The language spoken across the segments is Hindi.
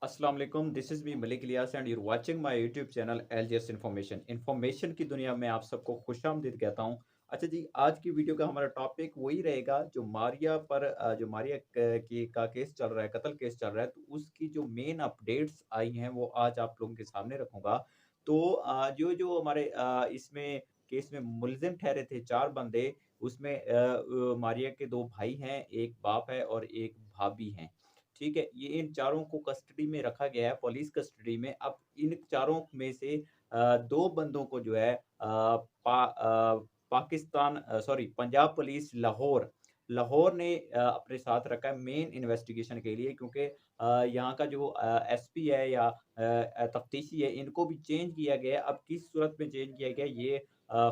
अस्सलाम वालेकुम, this is me Malik Ilyas and your watching my YouTube channel LGS information. Information की दुनिया में आप सबको खुशामदीद कहता हूँ। अच्छा जी, आज की वीडियो का हमारा टॉपिक वही रहेगा जो मारिया पर जो मारिया क की का केस चल रहा है, कत्ल केस चल रहा है, तो उसकी जो मेन अपडेट्स आई हैं, वो आज आप लोगों के सामने रखूँगा। तो जो हमारे इसमें केस में मुल्ज़िम ठहरे थे 4 बंदे, उसमें मारिया के 2 भाई हैं, 1 बाप है और 1 भाभी हैं। ठीक है? ये इन चारों को कस्टडी में रखा गया है, पुलिस कस्टडी में। अब इन चारों में से 2 बंदों को जो है पाकिस्तान सॉरी पंजाब पुलिस लाहौर लाहौर ने अपने साथ रखा है मेन इन्वेस्टिगेशन के लिए क्योंकि यहाँ का जो एसपी है या तफ्तीशी है, इनको भी चेंज किया गया है। अब किस सूरत में चेंज किया गया है, ये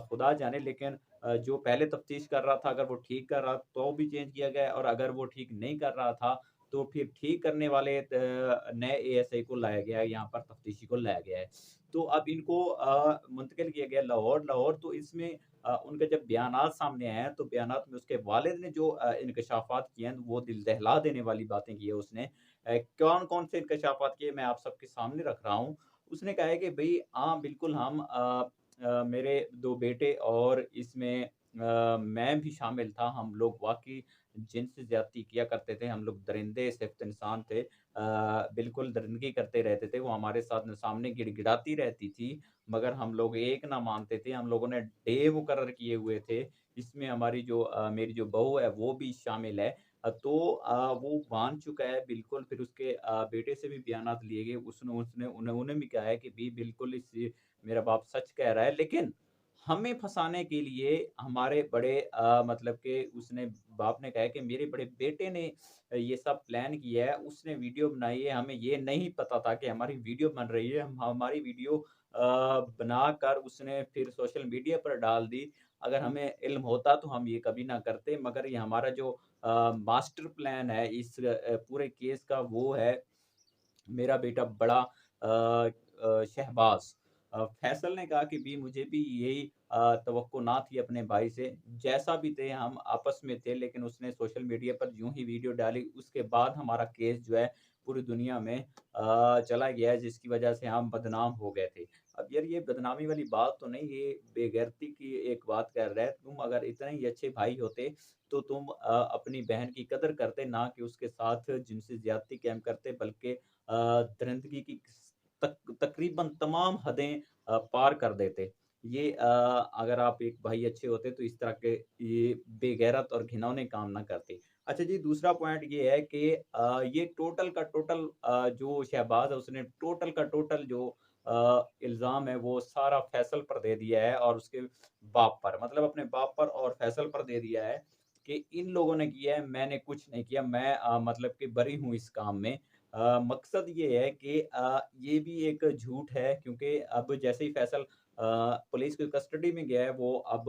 खुदा जाने लेकिन जो पहले तफ्तीश कर रहा था, अगर वो ठीक कर रहा तो भी चेंज किया गया है और अगर वो ठीक नहीं कर रहा था, तो फिर ठीक करने वाले नए एएसआई को लाया गया है, यहाँ पर तफ्तीशी को लाया गया है। तो अब इनको मुंतकिल किया गया लाहौर। लाहौर तो इसमें उनके जब बयानात सामने आए हैं, तो बयानात में उसके वालिद ने जो इंकशाफात किए हैं, वो दिल दहला देने वाली बातें की है उसने। कौन-कौन से इंकशाफात किए, मैं आप सबके सामने रख रहा हूँ। उसने कहा है कि भई हाँ, बिल्कुल हम मेरे 2 बेटे और इसमें मैं भी शामिल था। हम लोग वाक़ई जिनसे ज़्यादती किया करते थे, हम लोग दरिंदे सिफ़्त इंसान थे। बिल्कुल दरिंदगी करते रहते थे, वो हमारे साथ सामने गिड़गिड़ाती रहती थी, मगर हम लोग एक ना मानते थे। हम लोगों ने डे मुकर्रर किए हुए थे, इसमें हमारी जो मेरी जो बहू है, वो भी शामिल है। तो वो मान चुका है बिल्कुल, फिर उसके बेटे से भी बयानात लिए गए। उसने उसने उन्होंने भी कहा है कि बिल्कुल इस मेरा बाप सच कह रहा है, लेकिन हमें फँसाने के लिए हमारे बड़े मतलब कि उसने बाप ने कहा है कि मेरे बड़े बेटे ने ये सब प्लान किया है, उसने वीडियो बनाई है, हमें ये नहीं पता था कि हमारी वीडियो बन रही है। हम हमारी वीडियो बनाकर उसने फिर सोशल मीडिया पर डाल दी। अगर हमें इल्म होता तो हम ये कभी ना करते, मगर ये हमारा जो मास्टर प्लान है इस पूरे केस का वो है मेरा बेटा बड़ा शहबाज़ फैसल ने कहा कि मुझे भी यही तवक्को ना थी अपने भाई से। जैसा भी थे हम आपस में थे लेकिन उसने सोशल मीडिया पर यूँ ही वीडियो डाली उसके बाद हमारा केस जो है पूरी दुनिया में चला गया है जिसकी वज़ह से हम बदनाम हो गए थे। अब यार ये बदनामी वाली बात तो नहीं, ये बेगैरती की एक बात कर रहा है। तुम अगर इतने ही अच्छे भाई होते तो तुम अपनी बहन की कदर करते ना कि उसके साथ जिनसे ज़्यादती कायम करते बल्कि दरिंदगी की तकरीबन तमाम हदें पार कर देते। ये अगर आप एक भाई अच्छे होते तो इस तरह के ये बेगैरत और घिनौने काम ना करते। अच्छा जी, दूसरा पॉइंट ये है कि ये टोटल का टोटल जो शहबाज़ है उसने टोटल का टोटल जो इल्ज़ाम है वो सारा फैसल पर दे दिया है और उसके बाप पर मतलब अपने बाप पर और फैसल पर दे दिया है कि इन लोगों ने किया है, मैंने कुछ नहीं किया। मैं मतलब कि बरी हूँ इस काम में। मकसद ये है कि ये भी एक झूठ है क्योंकि अब जैसे ही फैसल पुलिस की कस्टडी में गया है वो अब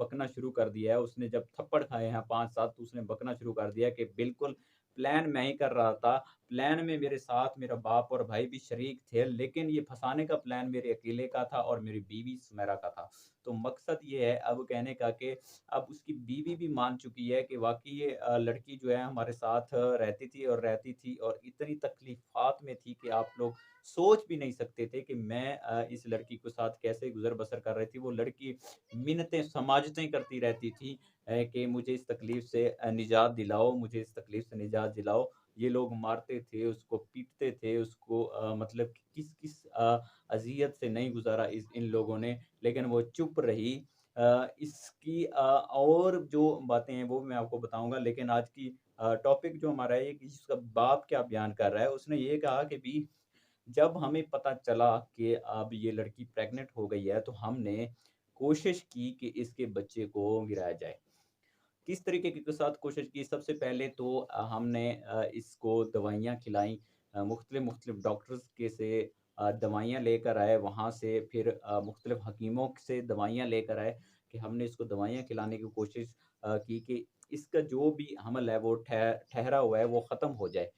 बकना शुरू कर दिया है। उसने जब थप्पड़ खाए हैं 5-7 तो उसने बकना शुरू कर दिया कि बिल्कुल प्लान मैं ही कर रहा था। प्लान में मेरे साथ मेरा बाप और भाई भी शरीक थे, लेकिन ये फँसाने का प्लान मेरे अकेले का था और मेरी बीवी सुमेरा का था। तो मकसद ये है अब कहने का कि अब उसकी बीवी भी मान चुकी है कि वाक़ई ये लड़की जो है हमारे साथ रहती थी और इतनी तकलीफ़ात में थी कि आप लोग सोच भी नहीं सकते थे कि मैं इस लड़की के साथ कैसे गुज़र-बसर कर रही थी। वो लड़की मिन्नतें समाजतें करती रहती थी कि मुझे इस तकलीफ़ से निजात दिलाओ, मुझे इस तकलीफ़ से निजात दिलाओ। ये लोग मारते थे, उसको पीटते थे, उसको मतलब कि किस-किस अज़ियत से नहीं गुज़ारा इस इन लोगों ने, लेकिन वो चुप रही। इसकी और जो बातें हैं वो मैं आपको बताऊँगा, लेकिन आज की टॉपिक जो हमारा है कि इसका बाप क्या बयान कर रहा है, उसने ये कहा कि जब हमें पता चला कि अब ये लड़की प्रेग्नेंट हो गई है, तो हमने कोशिश की कि इसके बच्चे को गिराया जाए। किस तरीके के साथ कोशिश की? सबसे पहले तो हमने इसको दवाइयाँ खिलाई मुख्तलिफ डॉक्टर्स के से दवाइयाँ लेकर आए, वहाँ से फिर मुख्तलिफ हकीमों से दवाइयाँ लेकर आए कि हमने इसको दवाइयाँ खिलाने की कोशिश की कि इसका जो भी हमल है वो ठहरा हुआ है, वो ख़त्म हो जाए।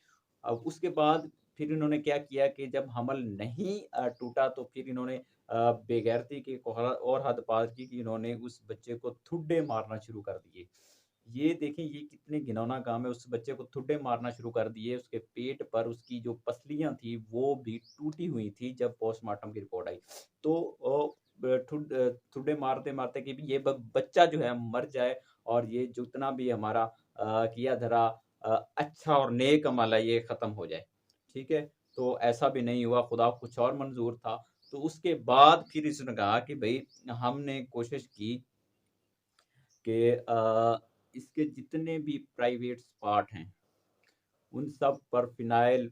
अब उसके बाद फिर इन्होंने क्या किया कि जब हमल नहीं टूटा तो फिर इन्होंने बेगैरती की एक और हद पार की कि इन्होंने उस बच्चे को ठुड्डे मारना शुरू कर दिए। ये देखें ये कितने घिनौना काम है, उस बच्चे को ठुड्डे मारना शुरू कर दिए, उसके पेट पर उसकी जो पसलियाँ थी वो भी टूटी हुई थी जब पोस्टमार्टम की रिपोर्ट आई। तो ठुड्डे मारते-मारते कि भी ये ब बच्चा जो है मर जाए और ये जितना भी हमारा किया धरा अच्छा और नेक अमल है ये ख़त्म हो जाए। ठीक है? तो ऐसा भी नहीं हुआ, खुदा को कुछ और मंज़ूर था। तो उसके बाद फिर इसने कहा कि भई हमने कोशिश की कि इसके जितने भी प्राइवेट पार्ट हैं, उन सब पर फ़िनाइल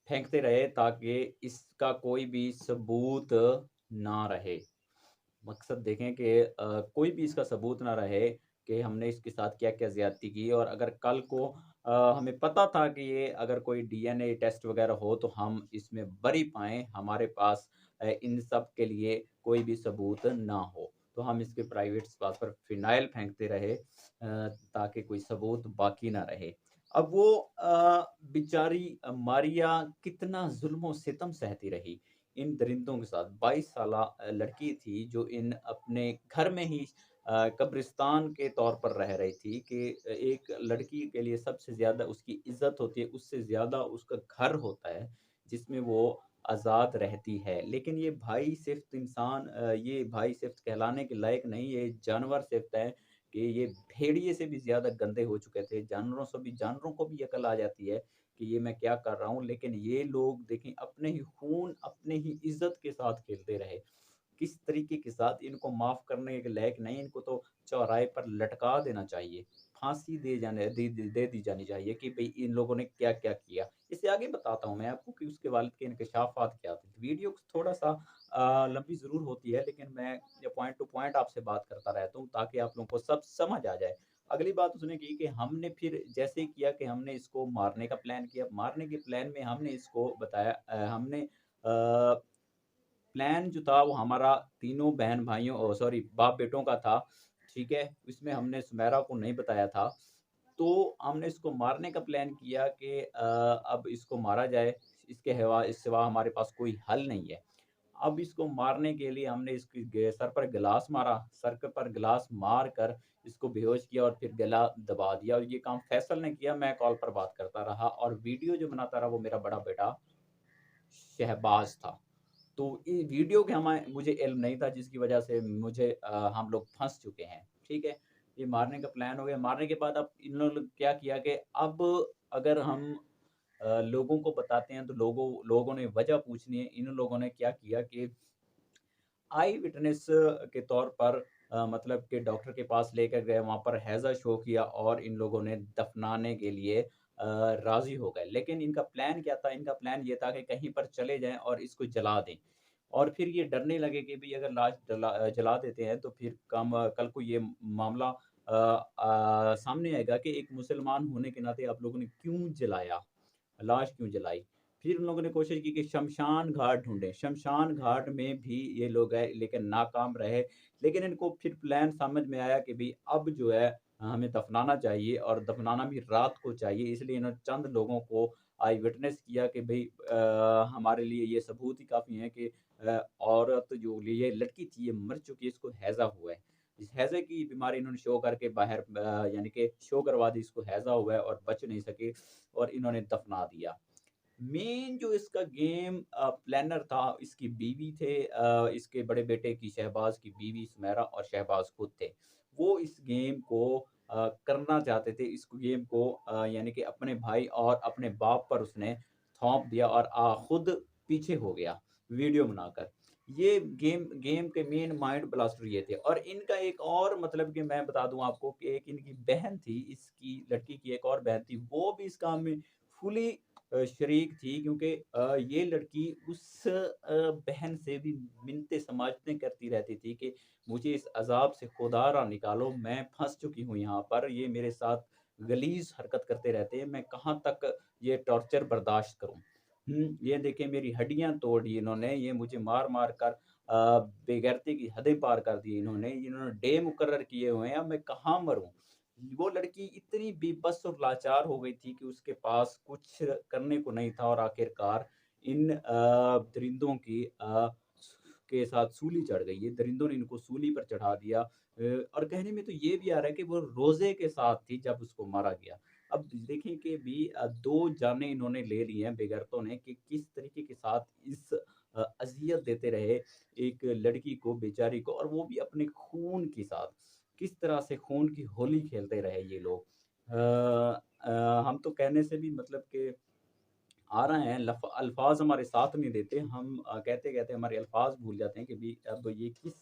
फेंकते रहे ताकि इसका कोई भी सबूत ना रहे। मकसद देखें कि कोई भी इसका सबूत ना रहे कि हमने इसके साथ क्या-क्या ज़्यादती की और अगर कल को हमें पता था कि ये अगर कोई डीएनए टेस्ट वग़ैरह हो तो हम इसमें बरी पाएँ, हमारे पास इन सब के लिए कोई भी सबूत ना हो। तो हम इसके प्राइवेट पार्ट पर फ़िनाइल फेंकते रहे ताकि कोई सबूत बाकी ना रहे। अब वो बेचारी मारिया कितना ज़ुल्म-ओ-सितम सहती रही। इन दरिंदों के साथ 22 साला लड़की थी जो इन अपने घर में ही कब्रिस्तान के तौर पर रह रही थी कि एक लड़की के लिए सबसे ज़्यादा उसकी इज़्ज़त होती है, उससे ज़्यादा उसका घर होता है, जिसमें वो आज़ाद रहती है। लेकिन ये भाई सिफ़्त इंसान ये भाई सिफ़्त कहलाने के लायक नहीं, ये जानवर सिफ़्त है कि ये भेड़िए से भी ज़्यादा गंदे हो चुके थे। जानवरों को भी अकल आ जाती है कि ये मैं क्या कर रहा हूँ, लेकिन ये लोग देखें अपने ही खून, अपने ही इज़्ज़त के साथ खेलते रहे। किस तरीके के साथ इनको माफ़ करने के लायक नहीं, इनको तो चौराहे पर लटका देना चाहिए। फांसी दे जाने दे दे दे दी जानी चाहिए कि भई इन लोगों ने क्या-क्या किया। इससे आगे बताता हूँ मैं आपको कि उसके वालिद के इंकशाफ़ात क्या थे। वीडियो थोड़ा-सा लंबी ज़रूर होती है, लेकिन मैं ये पॉइंट टू पॉइंट आपसे बात करता रहता हूँ ताकि आप लोगों को सब समझ आ जाए। अगली बात उसने की कि हमने फिर जैसे ही किया कि हमने इसको मारने का प्लान किया। मारने के प्लान में हमने इसको बताया हमने प्लान जो था वो हमारा तीनों बहन-भाइयों सॉरी बाप-बेटों का था, ठीक है? इसमें हमने सुमेरा को नहीं बताया था। तो हमने इसको मारने का प्लान किया कि अब इसको मारा जाए, इसके सिवा हमारे पास कोई हल नहीं है। अब इसको मारने के लिए हमने इसके सर पर गिलास मारा, सर के पर गिलास मार कर इसको बेहोश किया और फिर गला दबा दिया और ये काम फैसल ने किया, मैं कॉल पर बात करता रहा और वीडियो जो बनाता रहा वो मेरा बड़ा बेटा शहबाज़ था। तो ये वीडियो के हमाए मुझे इल्म नहीं था जिसकी वजह से मुझे हम लोग फँस चुके हैं, ठीक है? ये मारने का प्लान हो गया, मारने के बाद अब इन लोगों ने क्या किया कि अब अगर हम लोगों को बताते हैं तो लोगों ने वजह पूछनी है, इन लोगों ने क्या किया कि आई विटनेस के तौर पर मतलब कि डॉक्टर के पास लेकर गए, वहाँ पर हैज़ा शो किया और इन लोगों ने दफ़नाने के लिए राज़ी हो गए। लेकिन इनका प्लान क्या था? इनका प्लान ये था कि कहीं पर चले जाएँ और इसको जला दें। और फिर ये डरने लगे कि भई अगर लाश जला देते हैं तो फिर कल को ये मामला सामने आएगा कि एक मुसलमान होने के नाते आप लोगों ने क्यों जलाया? लाश क्यों जलाई? फिर उन लोगों ने कोशिश की कि शमशान घाट ढूँढें, शमशान घाट में भी ये लोग गए लेकिन नाकाम रहे। लेकिन इनको फिर प्लान समझ में आया कि भई अब जो है हमें दफ़नाना चाहिए और दफ़नाना भी रात को चाहिए, इसलिए इन्होंने चंद लोगों को आई विटनेस किया कि भई हमारे लिए ये सबूत ही काफ़ी हैं कि औरत जो ये लड़की थी, ये मर चुकी है, इसको हैज़ा हुआ है। इस हैज़े की बीमारी इन्होंने शो करके बाहर यानी कि शो करवा दी इसको हैज़ा हुआ है और बच नहीं सके और इन्होंने दफ़ना दिया। मेन जो इसका गेम प्लानर था, इसकी बीवी थे इसके बड़े बेटे की शहबाज़ की बीवी सुमेरा और शहबाज़ खुद थे। वो इस गेम को करना चाहते थे, इस गेम को यानी कि अपने भाई और अपने बाप पर उसने थोप दिया और खुद पीछे हो गया, वीडियो बनाकर। ये गेम गेम के मेन माइंड ब्लास्टर ये थे और इनका एक और मतलब कि मैं बता दूँ आपको कि एक इनकी बहन थी, इसकी लड़की की एक और बहन थी, वो भी इस काम में फुली शरीक थी क्योंकि ये लड़की उस बहन से भी मिन्नतें-समाजतें करती रहती थी कि मुझे इस अज़ाब से खुदारा निकालो, मैं फँस चुकी हूँ यहाँ पर, ये मेरे साथ गलीज़ हरकत करते रहते हैं, मैं कहाँ तक ये टॉर्चर बर्दाश्त करूँ। ये देखिए मेरी हड्डियाँ तोड़ दी इन्होंने, ये मुझे मार-मार कर बेगैरती की हदें पार कर दी इन्होंने डे मुकर्रर किए हुए हैं, अब मैं कहाँ मरूँ? वो लड़की इतनी बेबस और लाचार हो गई थी कि उसके पास कुछ करने को नहीं था और आखिरकार इन दरिंदों की के साथ सूली चढ़ गई है, दरिंदों ने इनको सूली पर चढ़ा दिया। और कहने में तो ये भी आ रहा है कि वो रोज़े के साथ थी जब उसको मारा गया। अब देखें कि भी 2 जानें इन्होंने ले ली हैं बेगैरतों ने कि किस तरीके के साथ इस अज़ियत देते रहे एक लड़की को बेचारी को और वो भी अपने खून के साथ। किस तरह से खून की होली खेलते रहे ये लोग। हम तो कहने से भी मतलब कि आ रहे हैं अल्फ़ाज़ हमारे साथ नहीं देते। हम कहते-कहते हमारे अल्फ़ाज़ भूल जाते हैं कि भी अब ये किस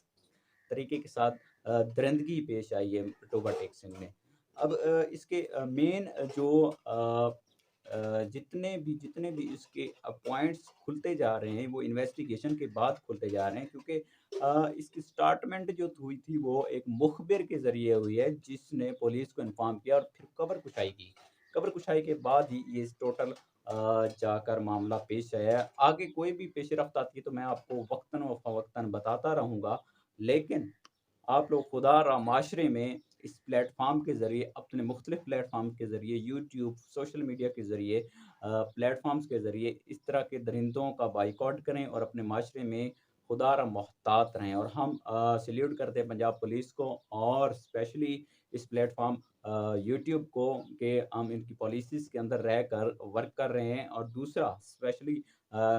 तरीके के साथ दरिंदगी पेश आई है टोबा टेक सिंह में। अब इसके मेन जो जितने भी इसके पॉइंट्स खुलते जा रहे हैं, वो इन्वेस्टिगेशन के बाद खुलते जा रहे हैं क्योंकि इसकी स्टार्टमेंट जो हुई थी वो एक मुखबिर के ज़रिए हुई है, जिसने पुलिस को इन्फॉर्म किया और फिर कबर कुशाई की। कबर कुशाई के बाद ही ये टोटल जाकर मामला पेश आया है। आगे कोई भी पेशरफ़्त आती है तो मैं आपको वक़्तन व फ़वक़्तन बताता रहूँगा। लेकिन आप लोग खुदारा माशरे में इस प्लेटफ़ॉर्म के ज़रिए अपने मुख्तलिफ़ प्लेटफ़ॉर्म के ज़रिए यूट्यूब, सोशल मीडिया के ज़रिए प्लेटफ़ॉर्म्स के ज़रिए इस तरह के दरिंदों का बायकॉट करें और अपने माशरे में खुदारा मोहतात रहें। और हम सैल्यूट करते हैं पंजाब पुलिस को और स्पेशली इस प्लेटफ़ॉर्म यूट्यूब को कि हम इनकी पॉलिसीज़ के अंदर रहकर वर्क कर रहे हैं। और दूसरा स्पेशली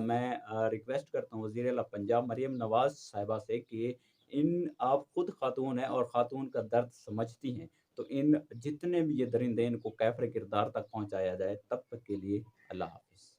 मैं रिक्वेस्ट करता हूँ वज़ीर आला पंजाब मरियम नवाज़ साहिबा से कि इन आप खुद खातून हैं और खातून का दर्द समझती हैं, तो इन जितने भी ये दरिंदे हैं इनको कैफ़रे किरदार तक पहुँचाया जाए। तब तक के लिए अल्लाह हाफ़िज़।